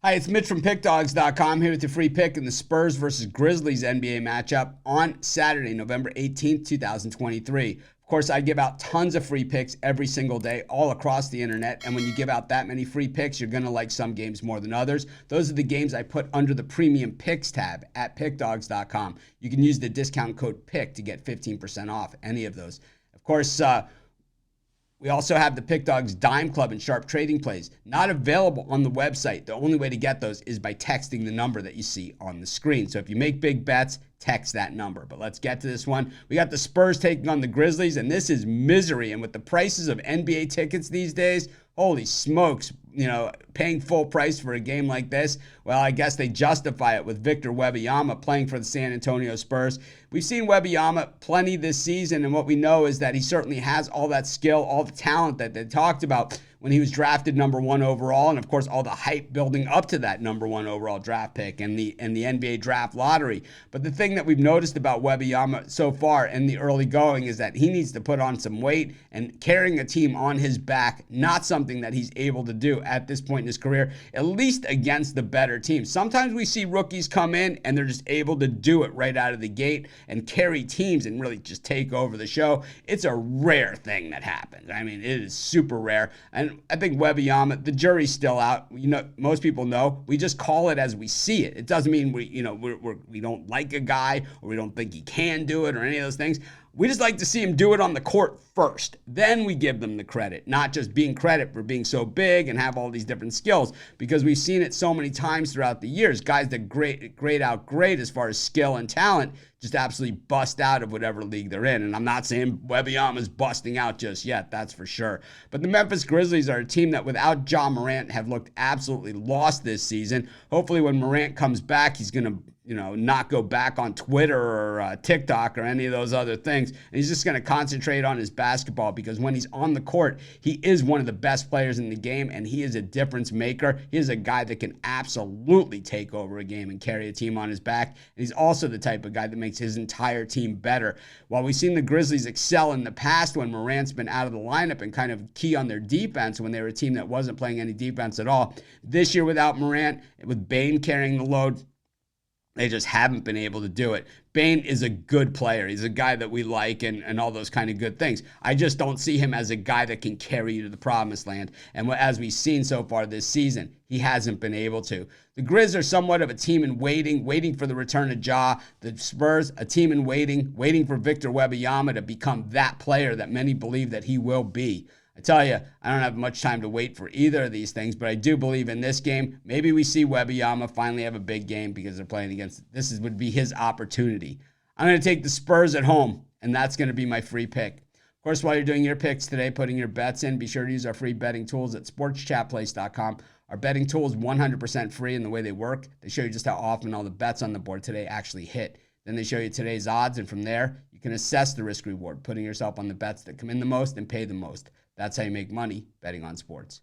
Hi, it's Mitch from Pickdawgz.com here with your free pick in the Spurs versus Grizzlies NBA matchup on Saturday, November 18th, 2023. Of course, I give out tons of free picks every single day all across the internet. And when you give out that many free picks, you're going to like some games more than others. Those are the games I put under the premium picks tab at Pickdawgz.com. You can use the discount code PICK to get 15% off any of those. Of course, we also have the Pick Dawgz Dime Club and Sharp Trading Plays. Not available on the website. The only way to get those is by texting the number that you see on the screen. So if you make big bets, text that number. But let's get to this one. We got the Spurs taking on the Grizzlies, and this is misery. And with the prices of NBA tickets these days, holy smokes, paying full price for a game like this, well, I guess they justify it with Victor Wembanyama playing for the San Antonio Spurs. We've seen Wembanyama plenty this season, and what we know is that he certainly has all that skill, all the talent that they talked about when he was drafted number 1 overall, and of course all the hype building up to that number 1 overall draft pick and the NBA draft lottery. But the thing that we've noticed about Wembanyama so far in the early going is that he needs to put on some weight, and carrying a team on his back, not something that he's able to do at this point in his career, at least against the better teams. Sometimes we see rookies come in and they're just able to do it right out of the gate and carry teams and really just take over the show. It's a rare thing that happens. I mean, it is super rare. And I think Wembanyama, the jury's still out. Most people know. We just call it as we see it. It doesn't mean we don't like a guy or we don't think he can do it or any of those things. We just like to see him do it on the court first. Then we give them the credit, not just being credit for being so big and have all these different skills, because we've seen it so many times throughout the years. Guys that grade out great as far as skill and talent just absolutely bust out of whatever league they're in. And I'm not saying Wembanyama's busting out just yet, that's for sure. But the Memphis Grizzlies are a team that without Ja Morant have looked absolutely lost this season. Hopefully when Morant comes back, he's going to not go back on Twitter or TikTok or any of those other things. And he's just going to concentrate on his basketball, because when he's on the court, he is one of the best players in the game, and he is a difference maker. He is a guy that can absolutely take over a game and carry a team on his back. And he's also the type of guy that makes his entire team better. While we've seen the Grizzlies excel in the past when Morant's been out of the lineup and kind of key on their defense when they were a team that wasn't playing any defense at all, this year without Morant, with Bane carrying the load, they just haven't been able to do it. Bane is a good player. He's a guy that we like and all those kind of good things. I just don't see him as a guy that can carry you to the promised land. And as we've seen so far this season, he hasn't been able to. The Grizz are somewhat of a team in waiting for the return of Ja. The Spurs, a team in waiting for Victor Wembanyama to become that player that many believe that he will be. I tell you, I don't have much time to wait for either of these things, but I do believe in this game, maybe we see Wembanyama finally have a big game because they're playing against, would be his opportunity. I'm going to take the Spurs at home, and that's going to be my free pick. Of course, while you're doing your picks today, putting your bets in, be sure to use our free betting tools at sportschatplace.com. Our betting tool is 100% free in the way they work. They show you just how often all the bets on the board today actually hit. Then they show you today's odds, and from there, you can assess the risk reward, putting yourself on the bets that come in the most and pay the most. That's how you make money betting on sports.